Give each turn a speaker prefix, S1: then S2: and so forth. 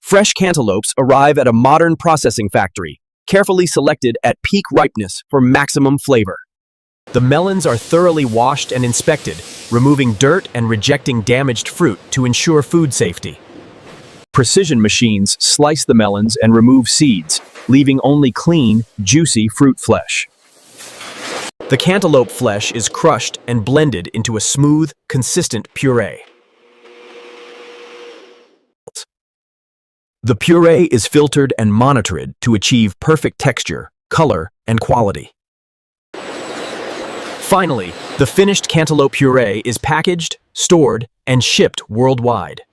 S1: Fresh cantaloupes arrive at a modern processing factory, carefully selected at peak ripeness for maximum flavor. The melons are thoroughly washed and inspected, removing dirt and rejecting damaged fruit to ensure food safety. Precision machines slice the melons and remove seeds, leaving only clean, juicy fruit flesh. The cantaloupe flesh is crushed and blended into a smooth, consistent puree. The puree is filtered and monitored to achieve perfect texture, color, and quality. Finally, the finished cantaloupe puree is packaged, stored, and shipped worldwide.